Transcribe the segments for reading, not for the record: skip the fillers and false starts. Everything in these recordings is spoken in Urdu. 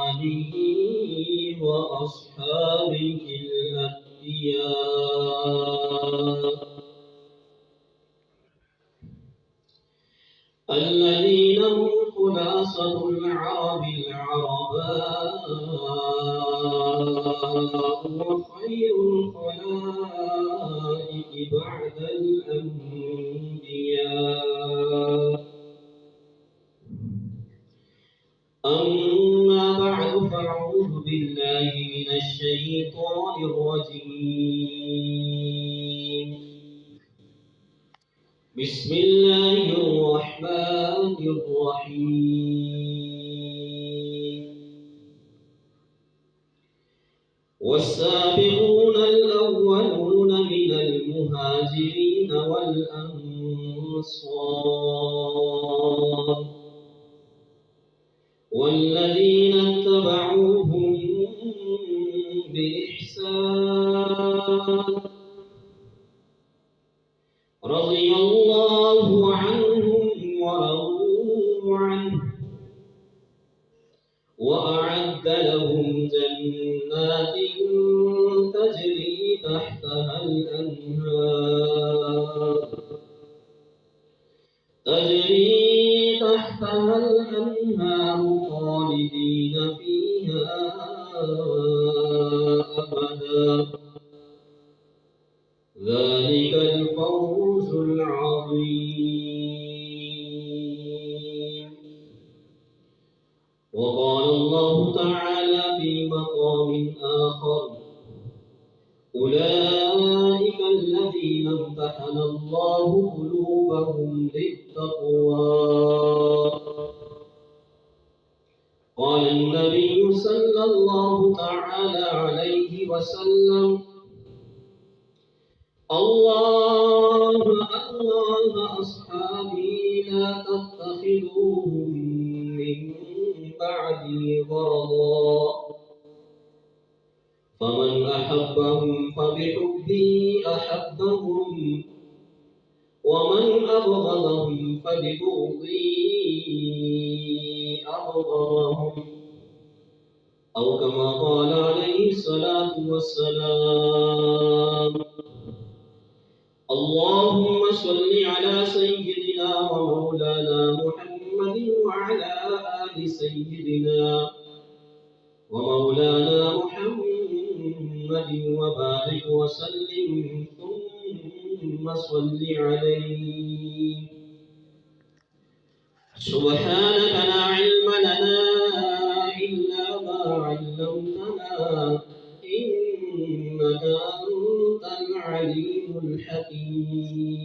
آله وأصحابه الأنبياء الذين هم خلاصة العرب العرباء وخير الخلائق بعد الأنبياء. أما بعد فأعوذ بالله من الشيطان الرجيم. بسم الله الرحمن الرحيم. والسابقون الأولون من المهاجرين والأنصار والذين اتبعوهم بإحسان رضي الله عنهم ورضوا عنه وأعد لهم جنات تجري تحتها الأنهار خالدين فيها أبدا. ذلك الفوز العظيم. وقال الله تعالى في مقام آخر: أولئك الذين امتحن الله قلوبهم للتقوى. قال النبي صلى الله تعالى عليه وسلم: الله الله أصحابي لا تتخذوهم من بعدي غرضا، فمن أحبهم فبحبي أحبهم، ومن أبغضهم فببغضي أبغضهم، أو كما قال عليه الصلاة والسلام. اللهم صل على سيدنا ومولانا محمد وعلى آل سيدنا ومولانا محمد وبارك وسلم ثم صل عليه. سبحانك لا علم لنا إلا ما علمتنا إنك أنت العليم الحكيم.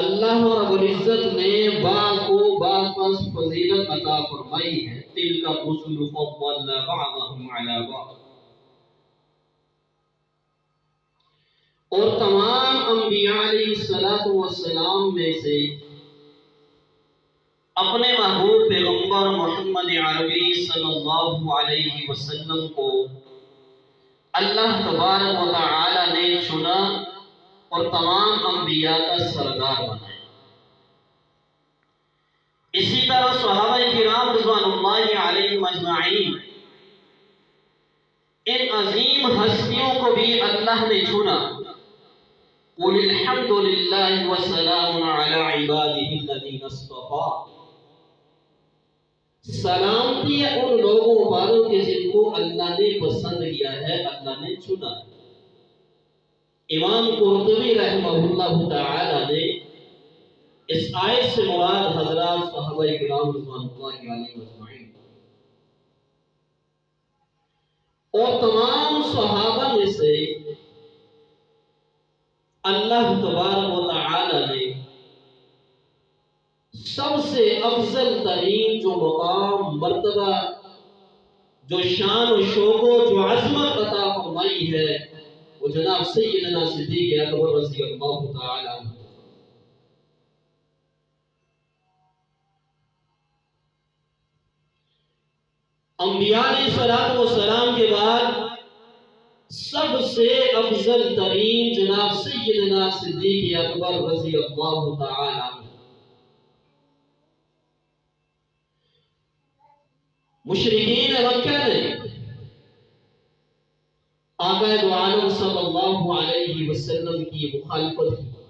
اللہ رب العزت نے بعض کو بعض پر فضیلت عطا فرمائی ہے. تلک الرسل فضلنا بعضهم علی بعض. اور تمام انبیاء علیہ السلام میں سے اپنے محبوب پیغمبر محمد عربی صلی اللہ علیہ وسلم کو اللہ تبارک و تعالی نے چنا اور تمام انبیاء کا سردار بنایا. اسی طرح صحابہ کرام رضوان اللہ علیہم اجمعین، ان عظیم ہستیوں کو بھی اللہ نے چنا. قل الحمد للہ وسلام علی عبادہ الذین اصطفیٰ. سلامتی ہے ان لوگوں والوں کے جن کو اللہ نے پسند کیا ہے، اللہ نے چنا ہے. امام قرطبی رحمہ اللہ تعالی نے اس آیت سے مراد حضرات صحابہ کرام رضوان اللہ علیہم اجمعین اور تمام صحابہ میں سے اللہ تبارک و تعالی نے سب سے افضل ترین جو مقام، مرتبہ، جو شان و شوق و جو عظمت عطا فرمائی ہے وہ جناب سیدنا صدیق اکبر رضی اللہ تعالی عنہ. انبیاء علیہ السلام کے بعد سب سے افضل ترین جناب سیدنا صدیق اکبر رضی اللہ تعالی عنہ. مشرکین مکہ نے آقا دو عالم صلی اللہ علیہ وسلم کی مخالفت کی.